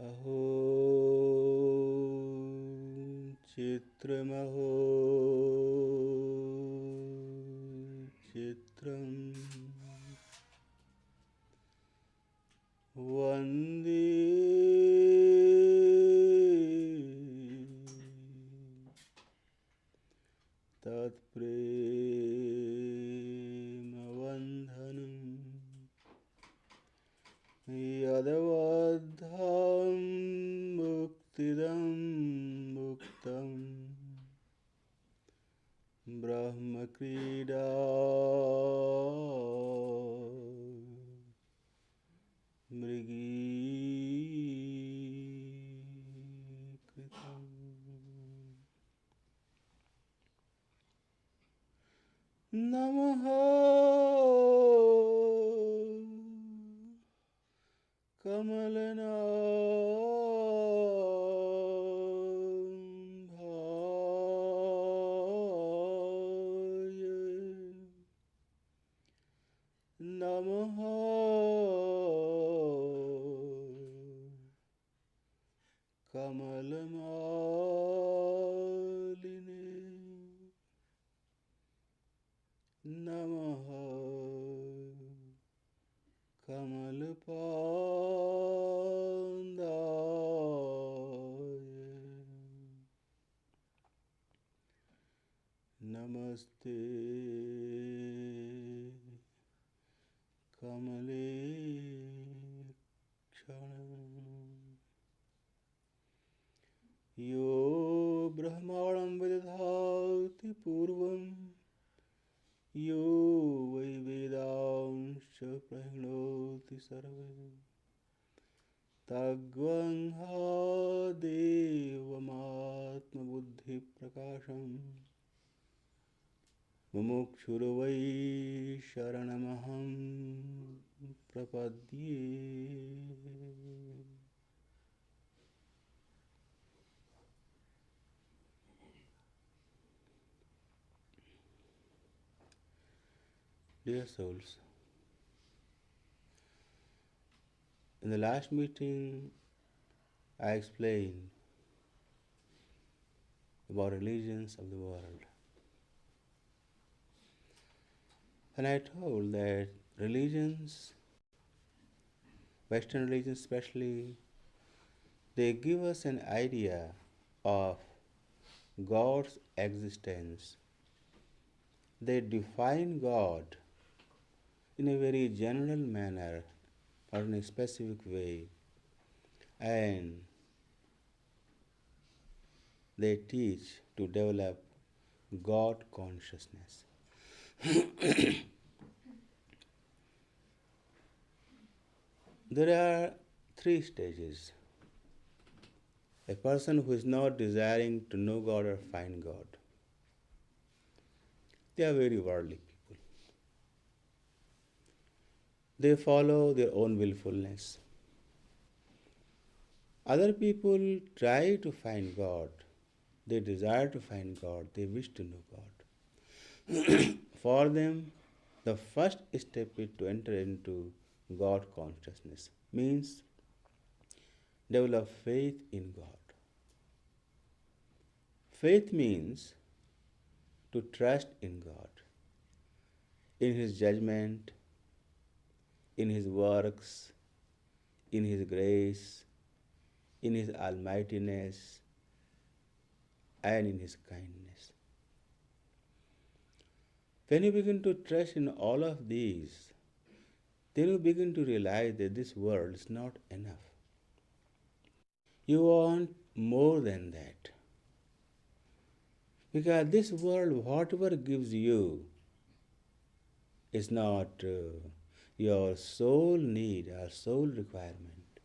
अहो चित्रमहो चित्रम् वन्दे तत्प्रेमबन्धनम् यदवद्धं मुक्तिदं मुक्तं ब्रह्मक्रीडा मृगीकृतम् नमः कमलनाभाय नमः कमलमालिने नमः कमलपादाय नमस्ते कमले यो ब्रह्माणं विदधाति पूर्वं यो वै वेदांश्च प्रहिणोति सर्वे तद्वंहादेवमात्मबुद्धिप्रकाशम् मुमुक्षुर्वै शरणमहं प्रपद्ये। Dear souls, in the last meeting I explained about religions of the world. And I told that religions, Western religions especially, they give us an idea of God's existence. They define God in a very general manner or in a specific way, and they teach to develop God consciousness. There are 3 stages. A person who is not desiring to know God or find God. They are very worldly people. They follow their own willfulness. Other people try to find God. They desire to find God. They wish to know God. For them, the first step is to enter into God consciousness. Means develop faith in God. Faith means to trust in God, in His judgment, in His works, in His grace, in His almightiness, and in His kindness. When you begin to trust in all of these, then you begin to realize that this world is not enough. You want more than that. Because this world, whatever gives you, is not your sole need or sole requirement.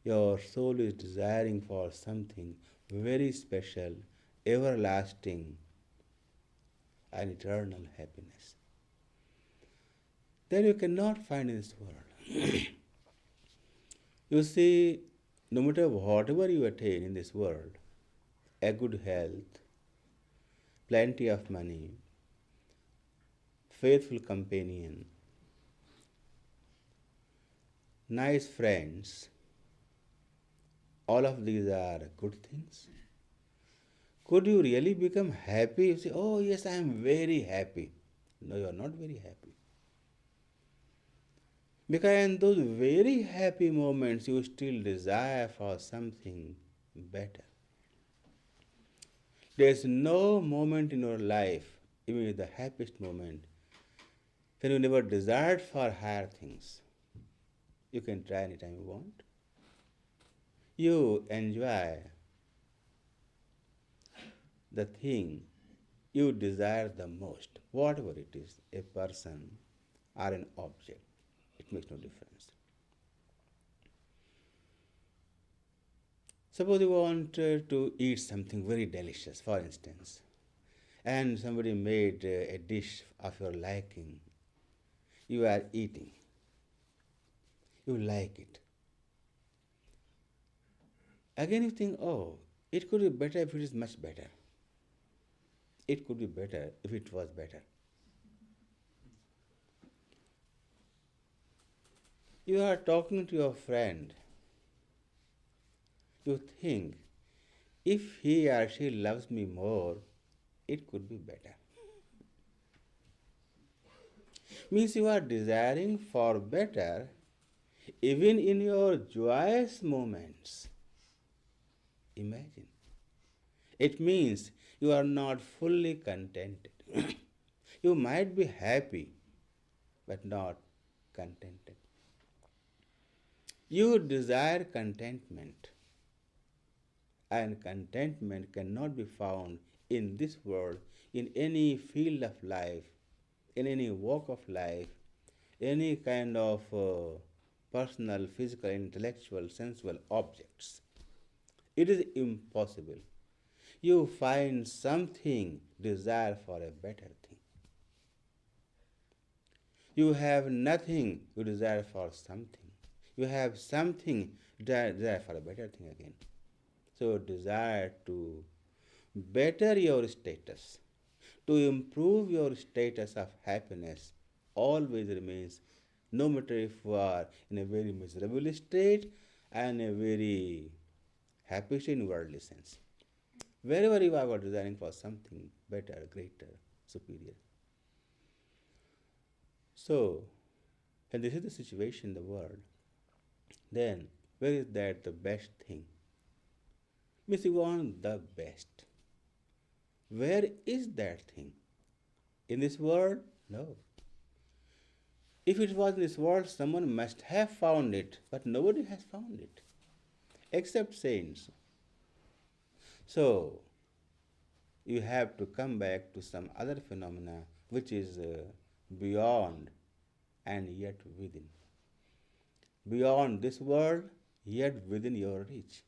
Your soul is desiring for something very special, everlasting, and eternal happiness. That you cannot find in this world. You see, no matter whatever you attain in this world, a good health, plenty of money, faithful companion, nice friends, all of these are good things? Could you really become happy? You say, oh yes, I am very happy. No, you are not very happy. Because in those very happy moments, you still desire for something better. There is no moment in your life, even the happiest moment, when you never desired for higher things. You can try anytime you want. You enjoy the thing you desire the most, whatever it is, a person or an object. It makes no difference. Suppose you want to eat something very delicious, for instance, and somebody made a dish of your liking. You are eating. You like it. Again you think, oh, it could be better if it is much better. It could be better if it was better. You are talking to your friend. You think, if he or she loves me more, it could be better. Means you are desiring for better even in your joyous moments. Imagine. It means you are not fully contented. You might be happy, but not contented. You desire contentment, and contentment cannot be found in this world, in any field of life, in any walk of life, any kind of personal, physical, intellectual, sensual objects. It is impossible. You find something, desire for a better thing. You have nothing, you desire for something. You have something, desire for a better thing again. So desire to better your status, to improve your status of happiness always remains, no matter if you are in a very miserable state and a very happy state in worldly sense. Wherever you are desiring for something better, greater, superior. So, when this is the situation in the world, then where is that the best thing? Means you want the best. Where is that thing? In this world? No. If it was in this world, someone must have found it, but nobody has found it, except saints. So, you have to come back to some other phenomena which is beyond and yet within. Beyond this world, yet within your reach.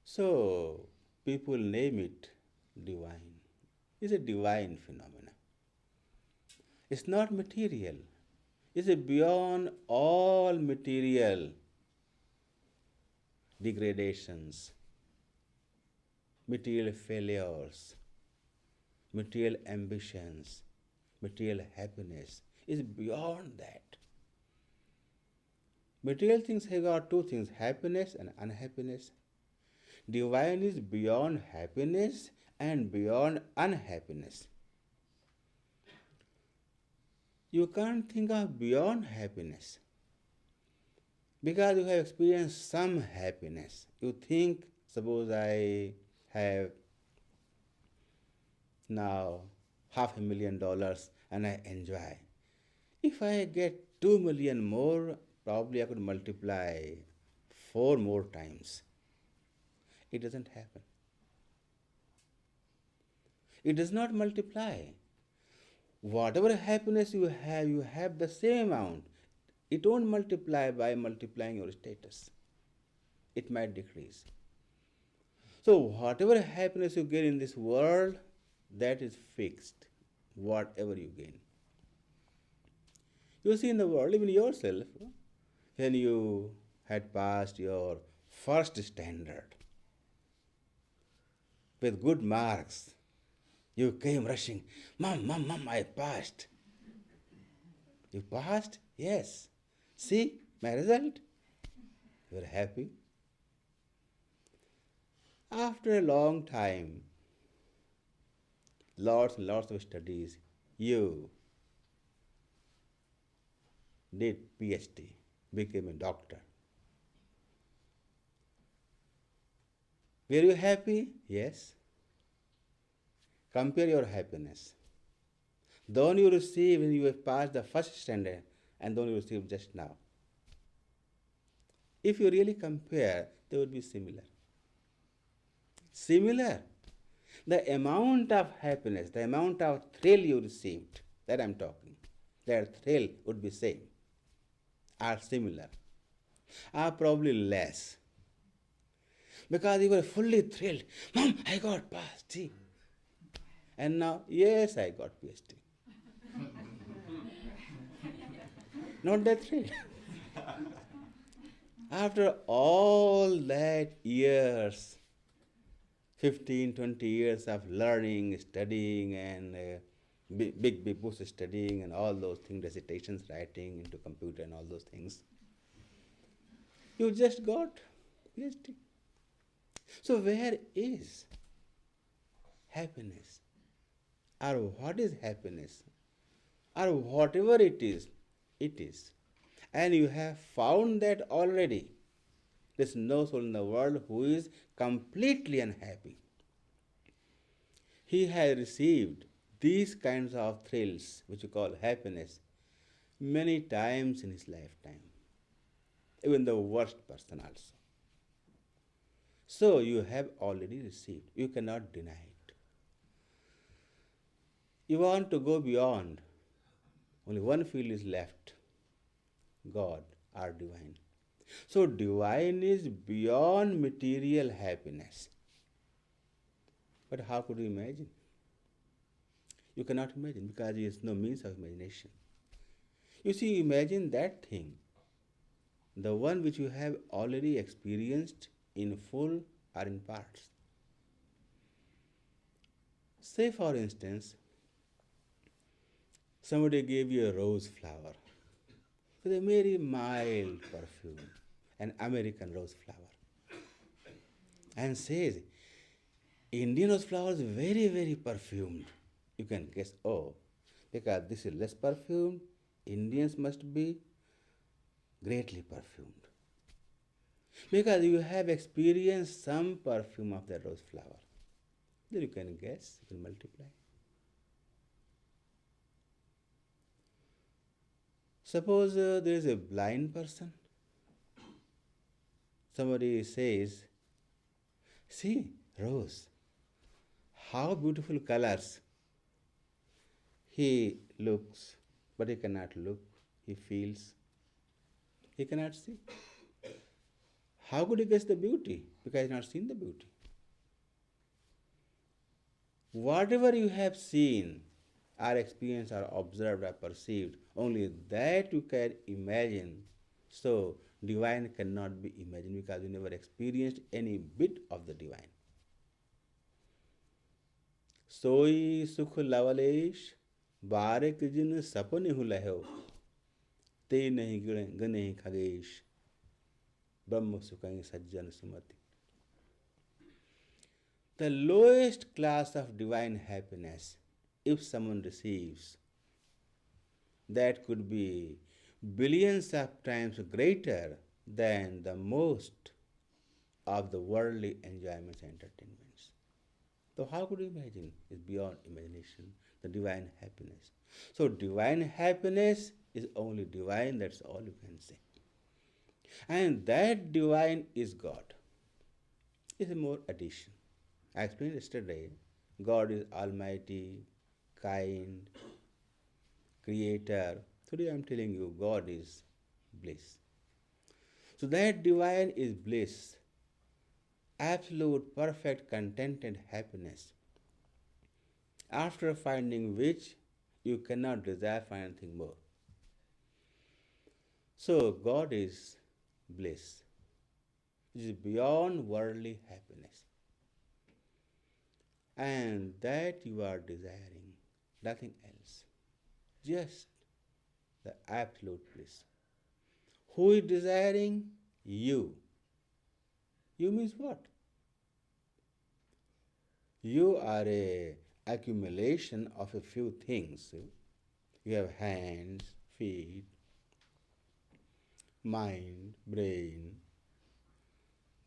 So, people name it divine. It's a divine phenomena. It's not material. It's beyond all material degradations, material failures, material ambitions, material happiness. Is beyond that. Material things have got two things, happiness and unhappiness. Divine is beyond happiness and beyond unhappiness. You can't think of beyond happiness because you have experienced some happiness. You think, suppose I have now $500,000 and I enjoy. If I get 2 million more, probably I could multiply 4 more times. It doesn't happen. It does not multiply. Whatever happiness you have the same amount. It won't multiply by multiplying your status. It might decrease. So whatever happiness you get in this world, that is fixed, whatever you gain. You see in the world, even yourself, when you had passed your first standard with good marks, you came rushing, Mom, I passed. You passed? Yes. See my result? You are happy. After a long time, lots and lots of studies, you did PhD, became a doctor. Were you happy? Yes. Compare your happiness. The one you receive when you have passed the first standard and the one you receive just now. If you really compare, they would be similar. Similar. The amount of happiness, the amount of thrill you received, that I'm talking, that thrill would be same, are similar, are probably less. Because you were fully thrilled. Mom, I got passed. See? And now, yes, I got PhD. Not that thrilled. After all that years, 15, 20 years of learning, studying, and big books studying, and all those things, recitations, writing into computer, and all those things, you just got PhD. So, where is happiness? Or what is happiness? Or whatever it is, it is. And you have found that already. There's no soul in the world who is completely unhappy. He has received these kinds of thrills, which we call happiness, many times in his lifetime. Even the worst person also. So you have already received. You cannot deny it. You want to go beyond. Only one field is left. God or divine. So divine is beyond material happiness. But how could you imagine? You cannot imagine because there is no means of imagination. You see, imagine that thing, the one which you have already experienced in full or in parts. Say, for instance, somebody gave you a rose flower with a very mild perfume, an American rose flower, and says, Indian rose flower is very, very perfumed. You can guess, oh, because this is less perfumed, Indians must be greatly perfumed. Because you have experienced some perfume of that rose flower. Then you can guess, you can multiply. Suppose there is a blind person. Somebody says, see, rose, how beautiful colors. He looks, but he cannot look. He feels. He cannot see. How could he guess the beauty? Because he has not seen the beauty. Whatever you have seen, or experienced, or observed, or perceived, only that you can imagine. So, divine cannot be imagined because you never experienced any bit of the divine. Soi sukh lavalesh बारक जिन सपन हुलहो ते नहीं गने खगेश ब्रह्म सुखं सज्जन सुमति. The lowest class of divine happiness, if someone receives, that could be billions of times greater than the most of the worldly enjoyments and entertainments. So how could you imagine? It's beyond imagination, the divine happiness. So divine happiness is only divine, that's all you can say. And that divine is God. It's a more addition. I explained yesterday, God is almighty, kind, creator. Today I am telling you, God is bliss. So that divine is bliss, absolute, perfect, contented happiness, after finding which you cannot desire for anything more. So God is bliss, which is beyond worldly happiness. And that you are desiring, nothing else, just the absolute bliss. Who is desiring? you. You means what? You are a accumulation of a few things. You have hands, feet, mind, brain,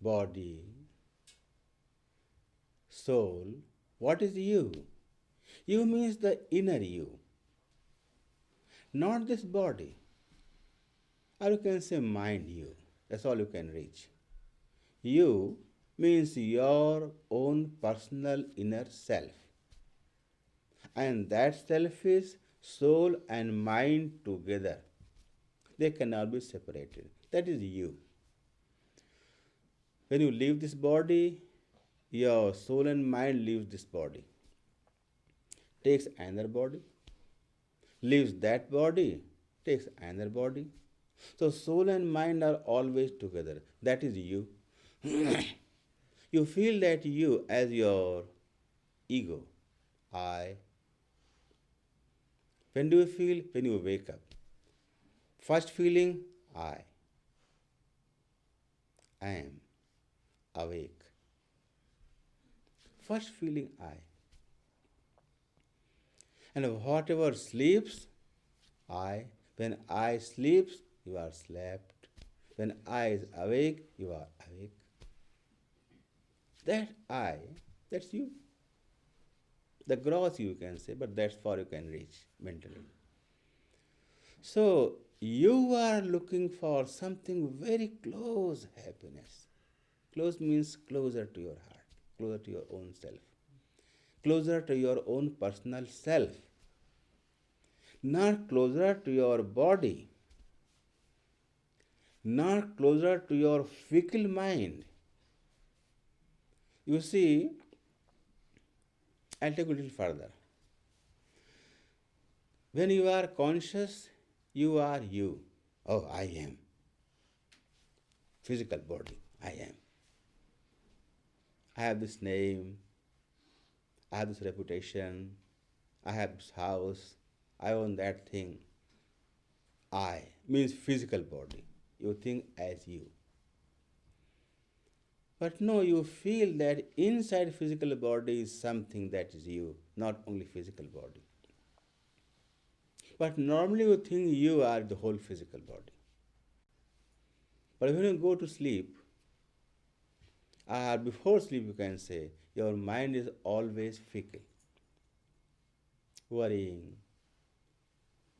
body, soul. What is you? You means the inner you, not this body. Or you can say mind you. That's all you can reach. You means your own personal inner self. And that self is soul and mind together. They cannot be separated. That is you. When you leave this body, your soul and mind leaves this body, takes another body, leaves that body, takes another body. So soul and mind are always together. That is you. You feel that you as your ego, I. When do you feel? When you wake up. First feeling, I am awake. First feeling, I. And whatever sleeps, I. When I sleeps, you are slept. When I is awake, you are awake. That I, that's you. The gross you can say, but that's far you can reach mentally. So you are looking for something very close happiness. Close means closer to your heart, closer to your own self, closer to your own personal self, not closer to your body, not closer to your fickle mind. You see, I'll take a little further. When you are conscious, you are you. Oh, I am. Physical body, I am. I have this name, I have this reputation, I have this house, I own that thing. I means physical body. You think as you. But no, you feel that inside physical body is something that is you, not only physical body. But normally you think you are the whole physical body. But when you go to sleep, or before sleep you can say, your mind is always fickle, worrying,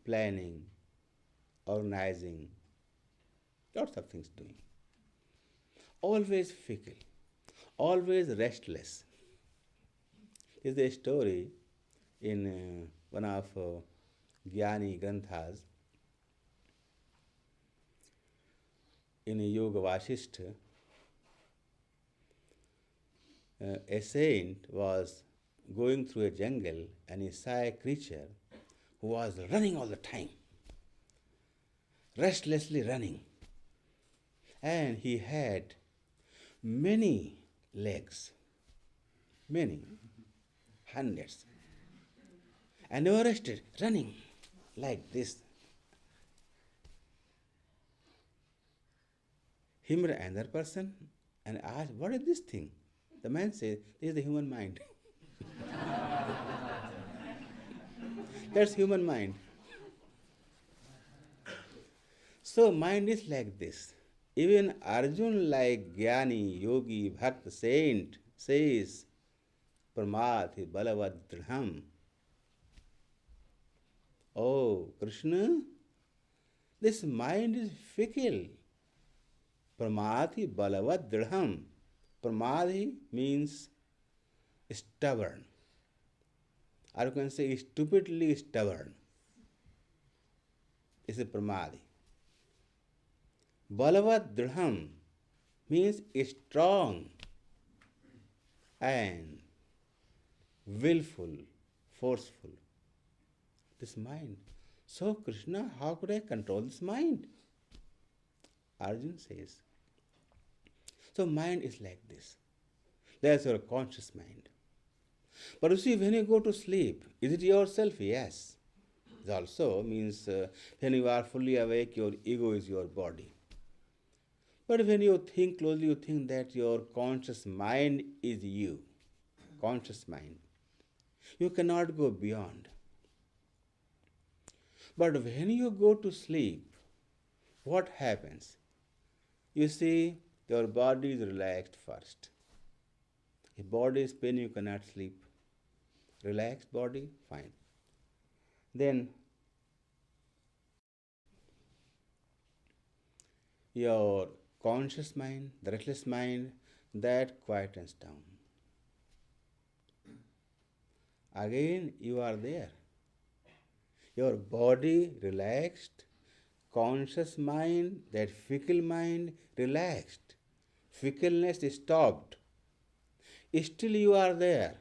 planning, organizing, lots of things doing. Always fickle, always restless. Is a story in one of Jnani Granthas, in Yoga Vasishtha. A saint was going through a jungle and he saw a creature who was running all the time, restlessly running. And he had many legs, many, hundreds. And they were rested, running like this. He met another person and asked, what is this thing? The man said, this is the human mind. That's human mind. So mind is like this. Even Arjun, like Jnani, Yogi, Bhakt, Saint, says, Pramati Balavad Dridham. Oh, Krishna, this mind is fickle. Pramati Balavad Dridham. Pramati means stubborn. Or you can say stupidly stubborn. It's a Pramati. Balavat Dridham means strong and willful, forceful. This mind. So, Krishna, how could I control this mind? Arjun says. So, mind is like this. There's your conscious mind. But you see, when you go to sleep, is it yourself? Yes. It also means when you are fully awake, your ego is your body. But when you think closely, you think that your conscious mind is you. Conscious mind. You cannot go beyond. But when you go to sleep, what happens? You see, your body is relaxed first. If body is pain, you cannot sleep. Relaxed body, fine. Then your conscious mind, the restless mind, that quietens down. Again, you are there. Your body relaxed, conscious mind, that fickle mind relaxed. Fickleness is stopped. Still you are there.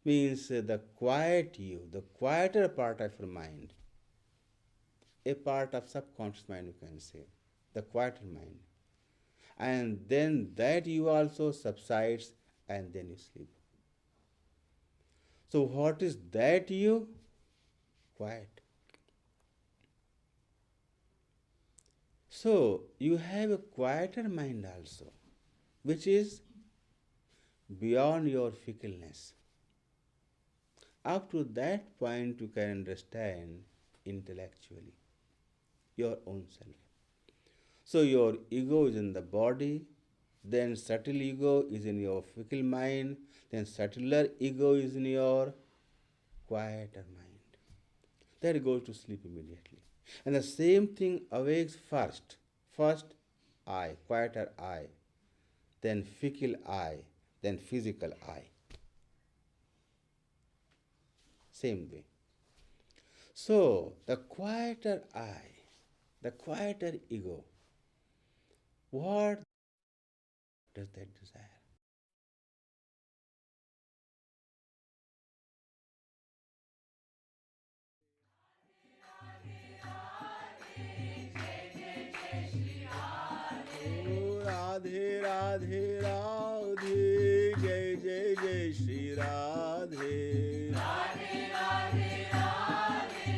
Means the quiet you, the quieter part of your mind, a part of subconscious mind you can say, the quieter mind. And then that you also subsides and then you sleep. So what is that you? Quiet. So you have a quieter mind also, which is beyond your fickleness. Up to that point you can understand intellectually your own self. So your ego is in the body, then subtle ego is in your fickle mind, then subtler ego is in your quieter mind. That goes to sleep immediately. And the same thing awakes first. First I, quieter I, then fickle I, then physical I. Same way. So the quieter I, the quieter ego, what does that desire? Oh, Radhe Radhe Radhe, Jai Jai Jai Shri Radhe. Radhe Radhe Radhe,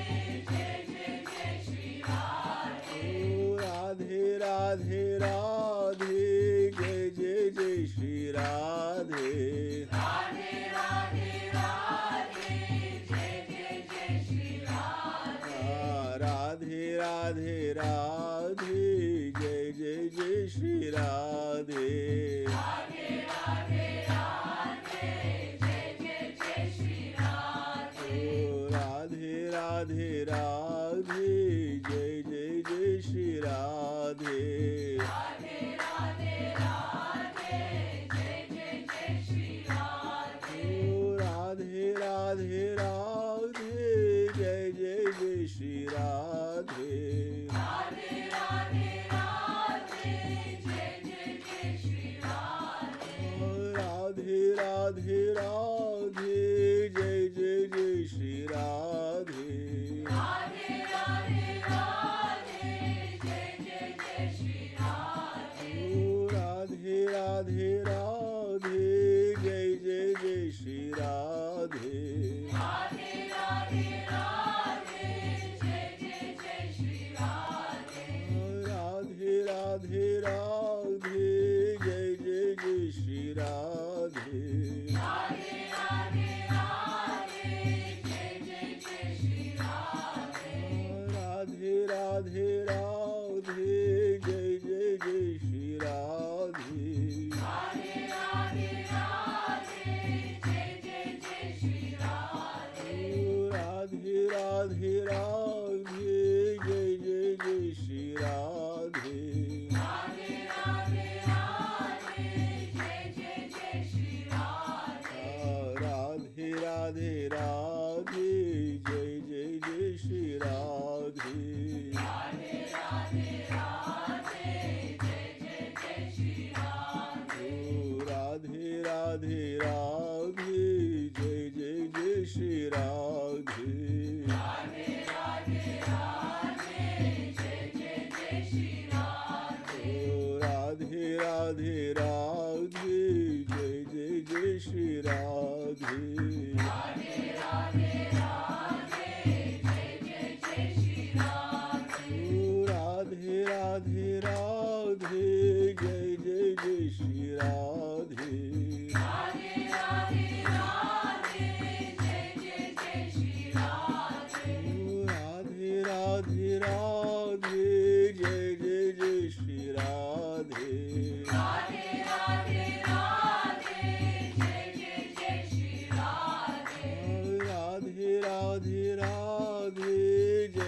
Jai Jai Jai Shri Radhe. Oh, Radhe Radhe Radhe, Jai Jai Jai Shri Radhe. Radhe Radhe Radhe, Jai Jai Jai Shri Radhe. Radhe Radhe Radhe, Jai Jai Jai Shri Radhe. Radhe Radhe Radhe, Jai Jai Jai Shri Radhe. Oh, Radhe Radhe Radhe, Jai Jai Jai Shri Radhe. Radhe Radhe Radhe, Jai Jai Jai Shri Radhe. Oh, Radhe Radhe Radhe, Jai Jai Jai Shri Radhe. Radhe Radhe Radhe, Jai Jai Jai Shri Radhe. Oh, Radhe Radhe Radhe, Jai Jai Jai Shri Radhe. Radhe Radhe Radhe, Jai Jai Jai Shri Radhe. Oh, Radhe Radhe Radhe, Jai Jai Jai Shri Radhe. Radhe Radhe Radhe, Jai Jai Jai Shri Radhe.